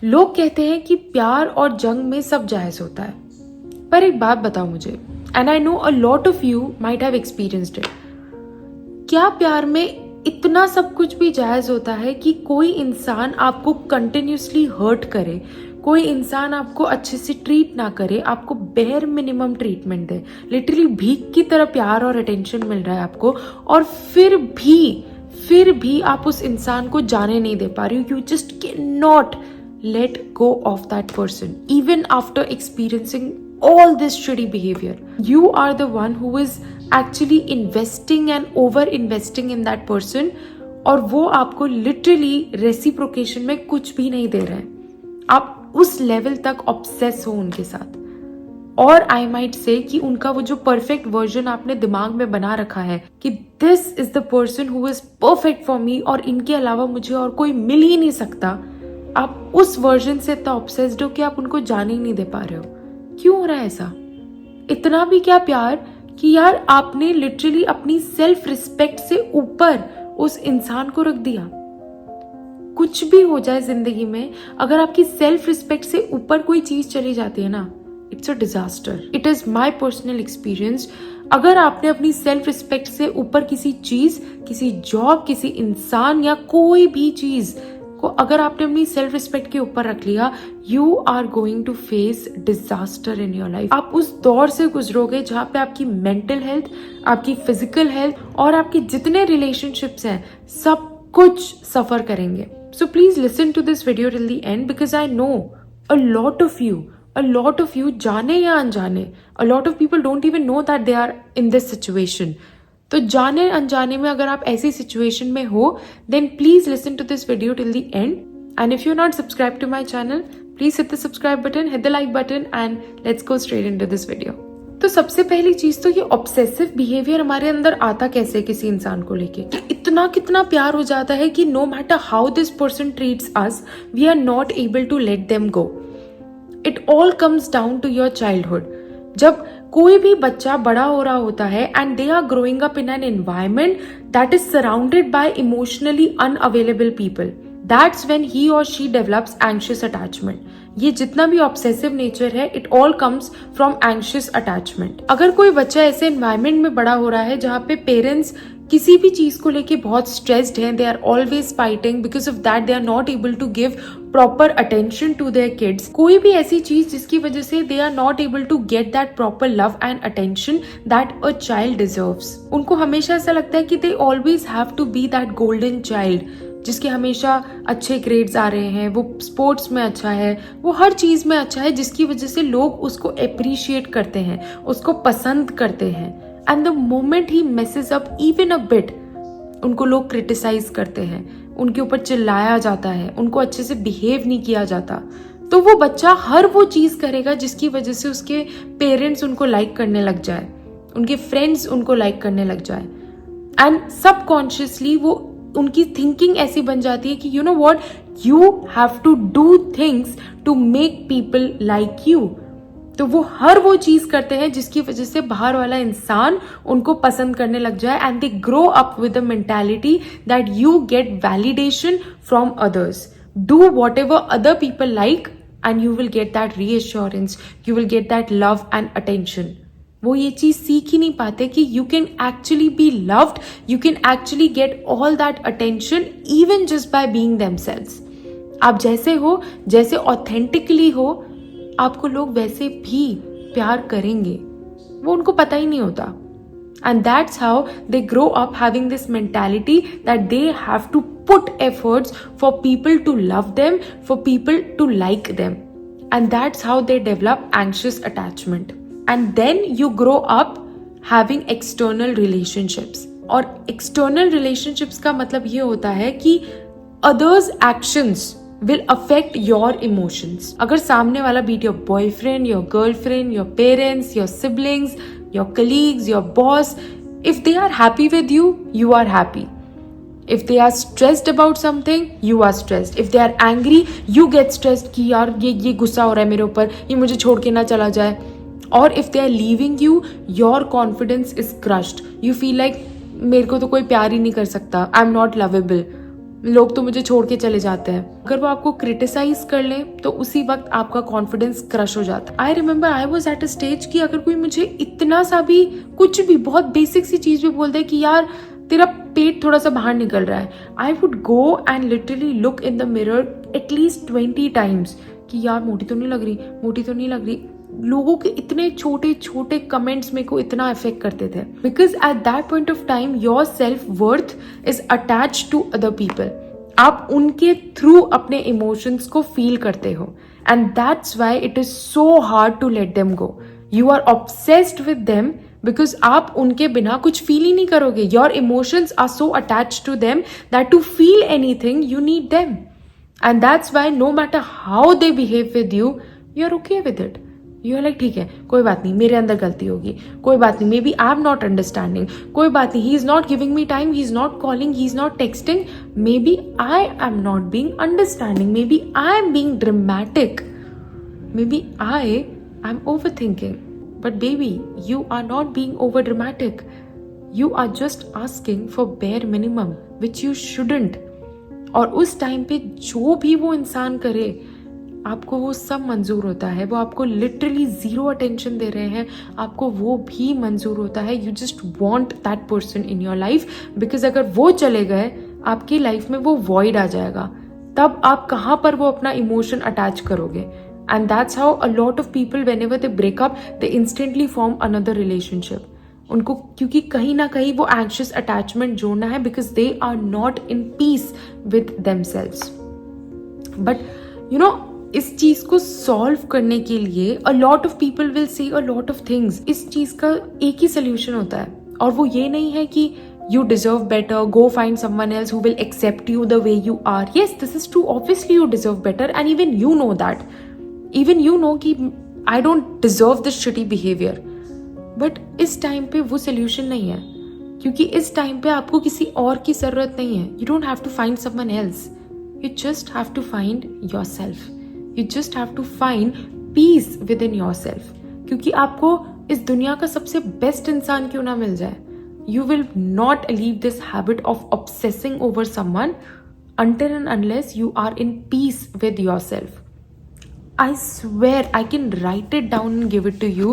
लोग कहते हैं कि प्यार और जंग में सब जायज होता है, पर एक बात बताओ मुझे, and I know a lot of you might have experienced it, क्या प्यार में इतना सब कुछ भी जायज होता है कि कोई इंसान आपको कंटिन्यूसली हर्ट करे, कोई इंसान आपको अच्छे से ट्रीट ना करे, आपको बेयर मिनिमम ट्रीटमेंट दे, लिटरली भीख की तरह प्यार और अटेंशन मिल रहा है आपको, और फिर भी आप उस इंसान को जाने नहीं दे पा रही हो? You just can not let go of that person even after experiencing all this shitty behavior. You are the one who is actually investing and over investing in that person, और वो आपको literally reciprocation में कुछ भी नहीं दे रहे हैं। आप उस लेवल तक ऑब्सेस हो उनके साथ, और आई माइट से कि उनका वो जो परफेक्ट वर्जन आपने दिमाग में बना रखा है कि this is the person who is perfect for me और इनके अलावा मुझे और कोई मिल ही नहीं सकता, आप उस वर्जन से इतना ऑब्सेस्ड हो कि आप उनको जाने ही नहीं दे पा रहे हो। क्यों हो रहा है ऐसा? इतना भी क्या प्यार कि यार आपने लिटरली अपनी सेल्फ रिस्पेक्ट से ऊपर उस इंसान को रख दिया। कुछ भी हो जाए जिंदगी में, अगर आपकी सेल्फ रिस्पेक्ट से ऊपर कोई चीज चली जाती है ना, it's a disaster. It is my personal experience. अगर आपने अपनी सेल्फ रिस्पेक्ट से ऊपर किसी चीज, किसी जॉब, किसी इंसान या कोई भी चीज को अगर आपने अपनी सेल्फ रिस्पेक्ट के ऊपर रख लिया, you are going to face disaster in your life. आप उस दौर से गुजरोगे जहां पे आपकी मेंटल हेल्थ, आपकी फिजिकल हेल्थ और आपके जितने रिलेशनशिप्स हैं सब कुछ सफर करेंगे। So please listen to this video till the end, because I know a lot of you, जाने या अनजाने, a lot of people don't even know that they are in this situation. तो जाने अनजाने में अगर आप ऐसी सिचुएशन में हो, then please listen to this video till the end. And if you're not subscribed to my channel, please hit the subscribe button, hit the like button, and let's go straight into this video. तो सबसे पहली चीज तो ये obsessive behaviour हमारे अंदर आता कैसे किसी इंसान को लेके, कि इतना कितना प्यार हो जाता है कि no matter how this person treats us, we are not able to let them go. It all comes down to your childhood. जब कोई भी बच्चा बड़ा हो रहा होता है and they are growing up in an environment that is surrounded by emotionally unavailable people, that's when he और शी डेवलप्स एंग्शियस अटैचमेंट। ये जितना भी ऑब्सेसिव नेचर है, it all comes from anxious attachment. अगर कोई बच्चा ऐसे एनवायरमेंट में बड़ा हो रहा है जहाँ पे पेरेंट्स किसी भी चीज को लेके बहुत स्ट्रेस्ड हैं, they are always fighting, because of that they are not able to give proper attention to their kids, कोई भी ऐसी चीज जिसकी वजह से they are not able to get that proper love and attention that a child deserves. उनको हमेशा ऐसा लगता है कि they always have to be that golden child जिसके हमेशा अच्छे ग्रेड्स आ रहे हैं, वो स्पोर्ट्स में अच्छा है, वो हर चीज में अच्छा है, जिसकी वजह से लोग उसको अप्रिशिएट करते हैं, उसको पसंद करते हैं। And the moment he messes up even a bit, उनको लोग क्रिटिसाइज करते हैं, उनके ऊपर चिल्लाया जाता है, उनको अच्छे से बिहेव नहीं किया जाता, तो वो बच्चा हर वो चीज करेगा जिसकी वजह से उसके पेरेंट्स उनको लाइक करने लग जाए, उनके फ्रेंड्स उनको लाइक करने लग जाए। एंड सबकॉन्शियसली वो उनकी थिंकिंग ऐसी बन जाती है कि you know what, you have to do things to make people like you. तो वो हर वो चीज करते हैं जिसकी वजह से बाहर वाला इंसान उनको पसंद करने लग जाए, and they grow up with the mentality that you get validation from others. Do what ever other people like and you will get that reassurance, you will get that love and attention. वो ये चीज सीख ही नहीं पाते कि you can actually be loved, you can actually get all that attention even just by being themselves. आप जैसे हो, जैसे ऑथेंटिकली हो, आपको लोग वैसे भी प्यार करेंगे, वो उनको पता ही नहीं होता। And that's how they grow up having this mentality that they have to put efforts for people to love them, for people to like them, and that's how they develop anxious attachment. And then you grow up having external relationships. और external relationships का मतलब ये होता है कि others actions will affect your emotions. अगर सामने वाला be it your boyfriend, your girlfriend, your parents, your siblings, your colleagues, your boss, if they are happy with you, you are happy. If they are stressed about something, you are stressed. If they are angry, you get stressed कि यार ये गुस्सा हो रहा है मेरे ऊपर, ये मुझे छोड़ के ना चला जाए। Or if they are leaving you, your confidence is crushed. You feel like मेरे को तो कोई प्यार ही नहीं कर सकता, I'm not lovable. लोग तो मुझे छोड़ के चले जाते हैं। अगर वो आपको क्रिटिसाइज कर ले तो उसी वक्त आपका कॉन्फिडेंस क्रश हो जाता है। I remember I was at a stage कि अगर कोई मुझे इतना सा भी कुछ भी बहुत बेसिक सी चीज भी बोल दे कि यार तेरा पेट थोड़ा सा बाहर निकल रहा है, I would go and literally look in the mirror at least 20 times कि यार मोटी तो नहीं लग रही, मोटी तो नहीं लग रही। लोगों के इतने छोटे छोटे कमेंट्स मेरे को इतना अफेक्ट करते थे, because at that point of time your self worth is attach to other people. आप उनके थ्रू अपने इमोशंस को फील करते हो, and that's why it is so hard to let them go. You are obsessed with them because आप उनके बिना कुछ फील ही नहीं करोगे। Your emotions are so attach to them that to feel anything you need them, and that's why no matter how they behave with you, you are okay with it. You are like ठीक है, कोई बात नहीं, मेरे अंदर गलती होगी, कोई बात नहीं, maybe I am not understanding, कोई बात नहीं, he is not giving me time, he is not calling, he is not texting, maybe I am not being understanding, maybe I am being dramatic, maybe I am overthinking, but baby you are not being over dramatic, you are just asking for bare minimum which you shouldn't। और उस time पे जो भी वो इंसान करे आपको वो सब मंजूर होता है। वो आपको लिटरली जीरो अटेंशन दे रहे हैं, आपको वो भी मंजूर होता है। You just want that person in your life, because अगर वो चले गए आपकी लाइफ में वो वॉइड आ जाएगा। तब आप कहाँ पर वो अपना इमोशन अटैच करोगे? And that's how a lot of people, whenever they break up, they instantly form another relationship. उनको क्योंकि कहीं ना कहीं वो anxious attachment जोड़ना है, because they are not in peace with themselves. But you know, इस चीज को सॉल्व करने के लिए a lot of people will say a lot of things. इस चीज का एक ही सोल्यूशन होता है, और वो ये नहीं है कि you deserve better, go find someone else who will accept you the way you are. Yes, this is true. Obviously you deserve better, and even you know that. Even you know कि I don't deserve this shitty behavior. But इस time पे वो solution नहीं है, क्योंकि इस time पे आपको किसी और की जरूरत नहीं है। You don't have to find someone else. You just have to find yourself. You just have to find peace within yourself. क्योंकि आपको इस दुनिया का सबसे बेस्ट इंसान क्यों ना मिल जाए, you will not leave this habit of obsessing over someone until and unless you are in peace with yourself. I swear I can write it down and give it to you.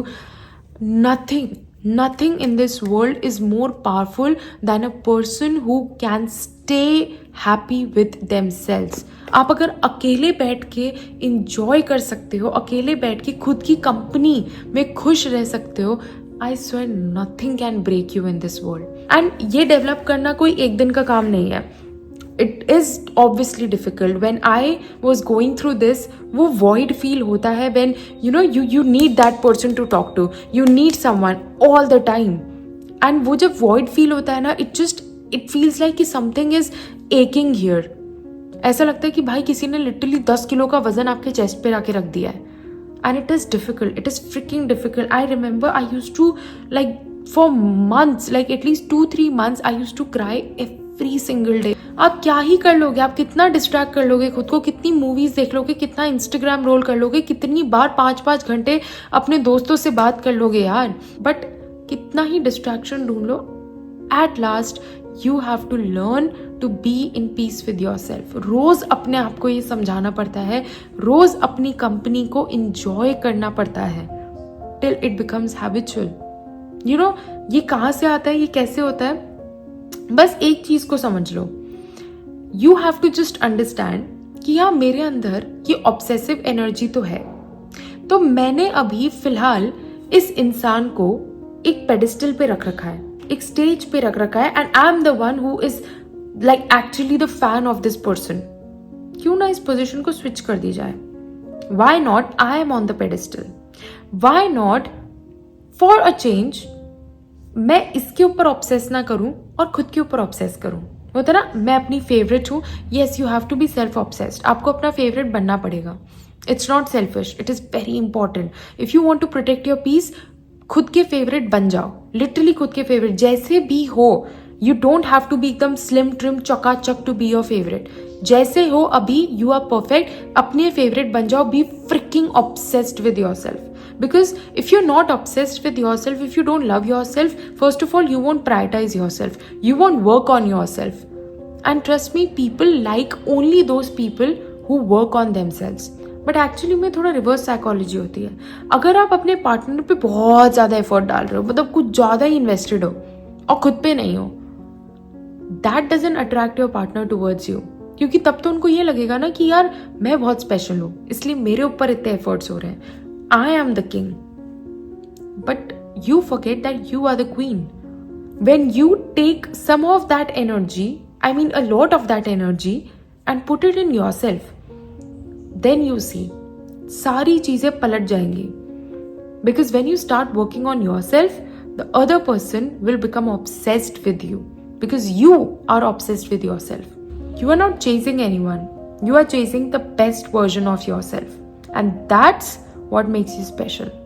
Nothing in this world is more powerful than a person who can stay happy with themselves. आप अगर अकेले बैठ के enjoy कर सकते हो, अकेले बैठ के खुद की कंपनी में खुश रह सकते हो, I swear nothing can break you in this world. And ये डेवलप करना कोई एक दिन का काम नहीं है. It is obviously difficult. When I was going through this, वो void feel होता है when you need that person to talk to. You need someone all the time. And वो जब void feel होता है ना, it feels like कि something is aching here. ऐसा लगता है कि भाई किसी ने literally 10 किलो का वजन आपके चेस्ट पे रख दिया है. And it is difficult. It is freaking difficult. I remember I used to, like, for months, like at least 2-3 months, I used to cry every single day. आप क्या ही कर लोगे, आप कितना डिस्ट्रैक्ट कर लोगे खुद को, कितनी मूवीज देख लोगे, कितना इंस्टाग्राम रोल कर लोगे, कितनी बार 5-5 घंटे अपने दोस्तों से बात कर लोगे यार, बट कितना ही डिस्ट्रैक्शन ढूंढ लो, at last you have to learn to be in peace with yourself. रोज अपने आप को ये समझाना पड़ता है, रोज अपनी कंपनी को इंजॉय करना पड़ता है टिल इट बिकम्स हैबिचुअल। ये कहाँ से आता है, ये कैसे होता है, बस एक चीज को समझ लो, you have to just understand कि हाँ मेरे अंदर ये ऑब्सेसिव एनर्जी तो है, तो मैंने अभी फिलहाल इस इंसान को एक पेडिस्टल पे रख रखा है, एक स्टेज पे रख रखा है, and I am the one who is like actually the fan of this person. क्यों ना इस पोजिशन को स्विच कर दी जाए? Why not I am on the pedestal, why not for a change मैं इसके ऊपर ऑब्सेस ना करूं और खुद के ऊपर ऑब्सेस करूं। होता ना, मैं अपनी फेवरेट हूं, yes you have to be self obsessed, आपको अपना फेवरेट बनना पड़ेगा, it's not selfish, it is very important. If you want to protect your peace, खुद के फेवरेट बन जाओ, लिटरली खुद के फेवरेट जैसे भी हो। You don't have to be एकदम स्लिम ट्रिम चकाचक टू बी योर फेवरेट, जैसे हो अभी यू आर परफेक्ट, अपने फेवरेट बन जाओ, be freaking obsessed with yourself. Because if you're not obsessed with yourself, if you don't love yourself, first of all, you won't prioritize yourself. You won't work on yourself. And trust me, people like only those people who work on themselves. But actually में थोड़ा reverse psychology होती है। अगर आप अपने partner पे बहुत ज़्यादा एफर्ट डाल रहे हो, मतलब कुछ ज़्यादा ही इन्वेस्टेड हो और खुद पे नहीं हो, that doesn't attract your partner towards you, क्योंकि तब तो उनको ये लगेगा ना कि यार मैं बहुत स्पेशल हूँ, इसलिए मेरे ऊपर इतने एफर्ट्स हो रहे हैं, आई am the king. But you forget that you are the queen. When you take some of that energy, I mean a lot of that energy, and put it in yourself, then you see सारी चीजें पलट जाएंगी. Because when you start working on yourself, the other person will become obsessed with you, because you are obsessed with yourself. You are not chasing anyone, you are chasing the best version of yourself, and that's what makes you special.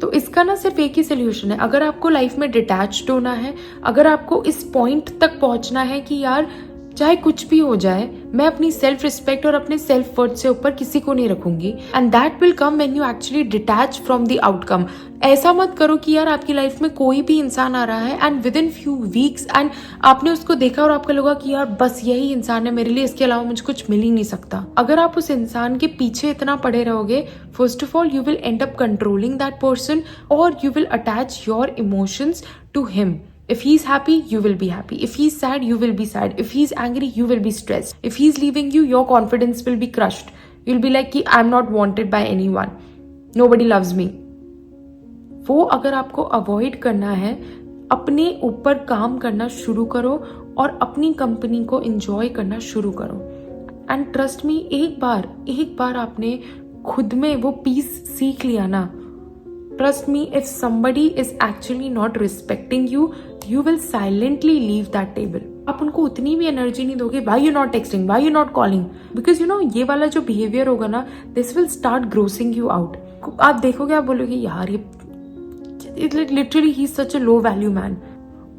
तो इसका ना सिर्फ एक ही solution है। अगर आपको life में detached होना है, अगर आपको इस पॉइंट तक पहुंचना है कि यार चाहे कुछ भी हो जाए, मैं अपनी सेल्फ रिस्पेक्ट और अपने सेल्फ वर्थ से ऊपर किसी को नहीं रखूंगी, and that will come when you actually detach from the outcome. ऐसा मत करो कि यार आपकी लाइफ में कोई भी इंसान आ रहा है and with in few weeks and आपने उसको देखा और आपको लगा कि यार बस यही इंसान है मेरे लिए, इसके अलावा मुझे कुछ मिल ही नहीं सकता। अगर आप उस इंसान के पीछे इतना पड़े रहोगे, first of all you will end up controlling that person, और you will attach your emotions to him. If he's happy, you will be happy. If he's sad, you will be sad. If he's angry, you will be stressed. If he's leaving you, your confidence will be crushed. You'll be like कि I'm not wanted by anyone. Nobody loves me. वो अगर आपको avoid करना है, अपने ऊपर काम करना शुरू करो और अपनी कंपनी को एंजॉय करना शुरू करो. एंड ट्रस्ट मी, एक बार आपने खुद में वो पीस सीख लिया ना, trust me, if somebody is actually not respecting you, you will silently leave that table. आप उनको उतनी भी एनर्जी नहीं दोगे, why you not texting, why you not calling, because you know ये वाला जो बिहेवियर होगा ना, this will start grossing you out. आप देखोगे, आप बोलोगे यार ये literally he is such a low value man.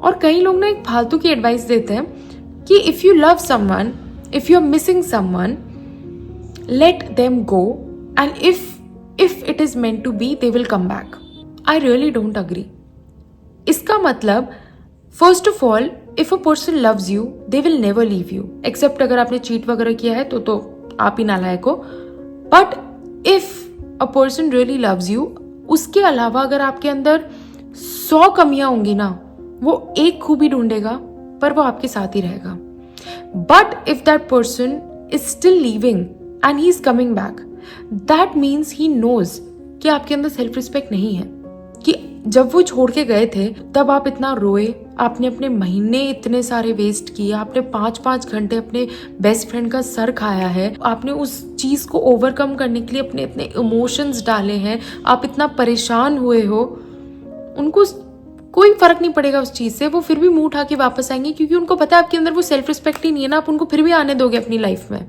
और कई लोग ना एक फालतू की एडवाइस देते हैं कि if you love someone, if you are missing someone, let them go, and if it is meant to be, they will come back. I really don't agree. इसका मतलब first of all, if a person loves you, they will never leave you. Except अगर आपने cheat वगैरह किया है तो आप ही नालायक हो. But if a person really loves you, उसके अलावा अगर आपके अंदर 100 कमियां होंगी ना, वो एक खूबी ढूंढेगा पर वो आपके साथ ही रहेगा. But if that person is still leaving and he is coming back, that means he knows कि आपके अंदर सेल्फ रिस्पेक्ट नहीं है. कि जब वो छोड़ के गए थे तब आप इतना रोए, आपने अपने महीने इतने सारे वेस्ट किए, आपने 5-5 घंटे अपने बेस्ट फ्रेंड का सर खाया है, आपने उस चीज को ओवरकम करने के लिए अपने इतने इमोशंस डाले हैं, आप इतना परेशान हुए हो. उनको कोई फर्क नहीं पड़ेगा उस चीज से, वो फिर भी मुंह उठा के वापस आएंगे, क्योंकि उनको पता है आपके अंदर वो सेल्फ रिस्पेक्ट ही नहीं है ना, आप उनको फिर भी आने दोगे अपनी लाइफ में.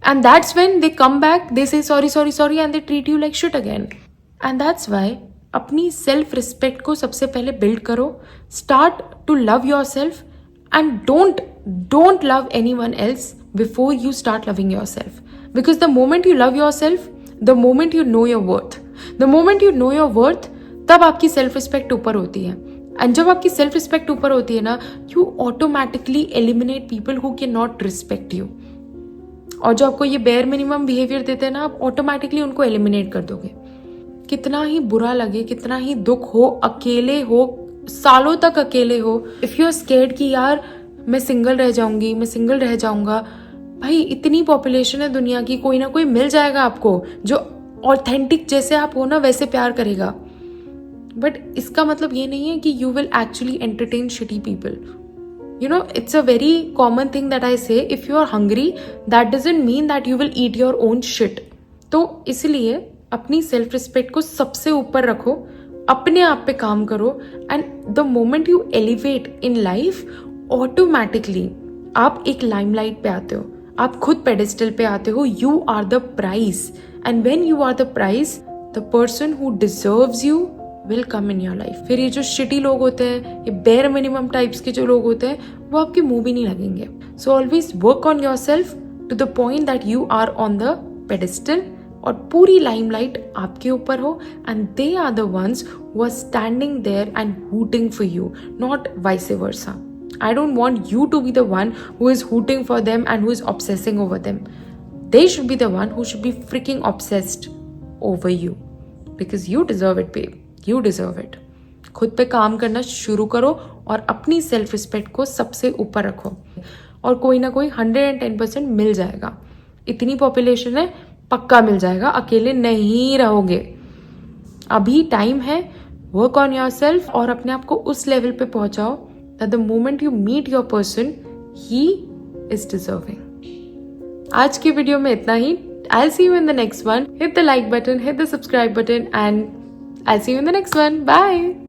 And that's when they come back, they say sorry and they treat you like shit again. And that's why अपनी सेल्फ रिस्पेक्ट को सबसे पहले बिल्ड करो. Start to love yourself and don't love anyone else before you start loving yourself. Because the moment you love yourself, the moment you know your worth, the moment you know your worth, तब आपकी self respect ऊपर होती है. And जब आपकी self respect ऊपर होती है ना, you automatically eliminate people who can not respect you. और जो आपको ये बेयर मिनिमम बिहेवियर देते हैं ना, आप ऑटोमेटिकली उनको एलिमिनेट कर दोगे. कितना ही बुरा लगे, कितना ही दुख हो, अकेले हो, सालों तक अकेले हो, इफ यू आर स्केर्ड कि यार मैं सिंगल रह जाऊंगी, मैं सिंगल रह जाऊंगा, भाई इतनी पॉपुलेशन है दुनिया की, कोई ना कोई मिल जाएगा आपको जो ऑथेंटिक जैसे आप हो ना वैसे प्यार करेगा. बट इसका मतलब ये नहीं है कि you will actually entertain shitty people. You know, it's a very common thing that I say, if you are hungry, that doesn't mean that you will eat your own shit. तो इसलिए अपनी self respect को सबसे ऊपर रखो, अपने आप पे काम करो, and the moment you elevate in life, automatically आप एक लाइमलाइट पे आते हो, आप खुद पेडेस्टल पे आते हो. You are the prize, and when you are the prize, the person who deserves you will come in your life. फिर ये जो शिटी लोग होते हैं, ये बेयर मिनिमम टाइप्स के जो लोग होते हैं, वो आपके मुंह भी नहीं लगेंगे. So always work on yourself to the point that you are on the pedestal, और पूरी लाइमलाइट आपके ऊपर हो, and they are the ones who are standing there and hooting for you, not vice versa. I don't want you to be the one who is hooting for them and who is obsessing over them. They should be the one who should be freaking obsessed over you. Because you deserve it, babe. You deserve it. खुद पे काम करना शुरू करो और अपनी self respect को सबसे ऊपर रखो और कोई ना कोई 110% मिल जाएगा. इतनी पॉपुलेशन है, पक्का मिल जाएगा. अकेले नहीं रहोगे. अभी टाइम है. वर्क ऑन योर सेल्फ और अपने आप को उस लेवल पे पहुंचाओ that the moment you meet your person he is deserving. आज की वीडियो में इतना ही. I'll see you in the next one. Hit the like button, hit the subscribe button, and I'll see you in the next one. Bye.